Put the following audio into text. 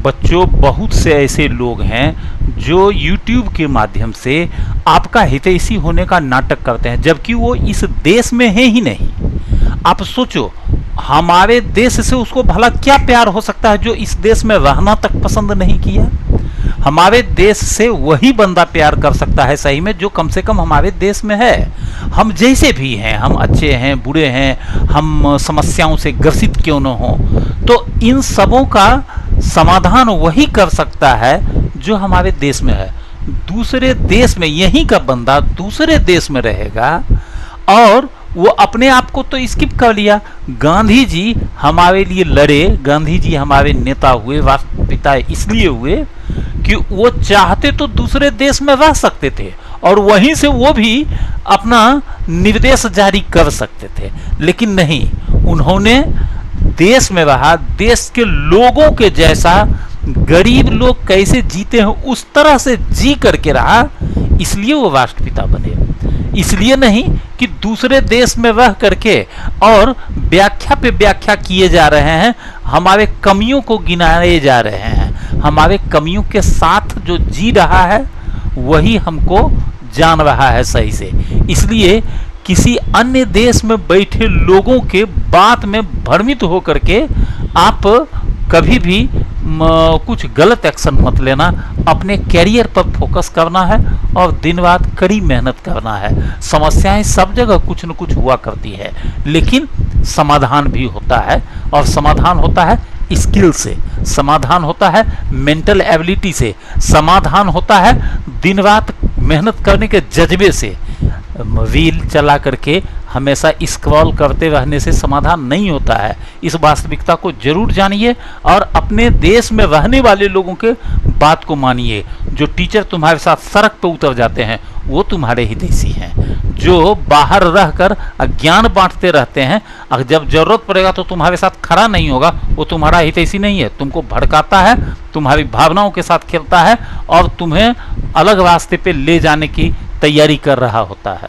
बच्चों, बहुत से ऐसे लोग हैं जो YouTube के माध्यम से आपका हितैषी होने का नाटक करते हैं, जबकि वो इस देश में है ही नहीं। आप सोचो, हमारे देश से उसको भला क्या प्यार हो सकता है जो इस देश में रहना तक पसंद नहीं किया। हमारे देश से वही बंदा प्यार कर सकता है सही में जो कम से कम हमारे देश में है। हम जैसे भी हैं, हम अच्छे हैं, बुरे हैं, हम समस्याओं से ग्रसित क्यों न हो, तो इन सबों का समाधान वही कर सकता है जो हमारे देश में है। दूसरे देश में यहीं का बंदा दूसरे देश में रहेगा और वो अपने आप को तो स्किप कर लिया। गांधी जी हमारे लिए लड़े, गांधी जी हमारे नेता हुए, राष्ट्रपिता इसलिए हुए कि वो चाहते तो दूसरे देश में रह सकते थे और वहीं से वो भी अपना निर्देश जारी कर सकते थे, लेकिन नहीं, उन्होंने देश में रहा, देश के लोगों के जैसा गरीब लोग कैसे जीते हैं उस तरह से जी करके रहा, इसलिए वो राष्ट्रपिता बने। इसलिए नहीं कि दूसरे देश में रह करके और व्याख्या पे व्याख्या किए जा रहे हैं, हमारे कमियों को गिनाए जा रहे हैं। हमारे कमियों के साथ जो जी रहा है वही हमको जान रहा है सही से। इसलिए किसी अन्य देश में बैठे लोगों के बात में भ्रमित होकर के आप कभी भी कुछ गलत एक्शन मत लेना। अपने कैरियर पर फोकस करना है और दिन रात कड़ी मेहनत करना है। समस्याएं सब जगह कुछ न कुछ हुआ करती है, लेकिन समाधान भी होता है, और समाधान होता है स्किल से, समाधान होता है मेंटल एबिलिटी से, समाधान होता है दिन रात मेहनत करने के जज्बे से। रील चला करके हमेशा स्क्रॉल करते रहने से समाधान नहीं होता है। इस वास्तविकता को जरूर जानिए और अपने देश में रहने वाले लोगों के बात को मानिए। जो टीचर तुम्हारे साथ सड़क पर उतर जाते हैं वो तुम्हारे हितैषी हैं। जो बाहर रहकर अज्ञान बांटते रहते हैं, अगर जब जरूरत पड़ेगा तो तुम्हारे साथ खड़ा नहीं होगा, वो तुम्हारा हितैषी नहीं है। तुमको भड़काता है, तुम्हारी भावनाओं के साथ खेलता है और तुम्हें अलग रास्ते पे ले जाने की तैयारी कर रहा होता है।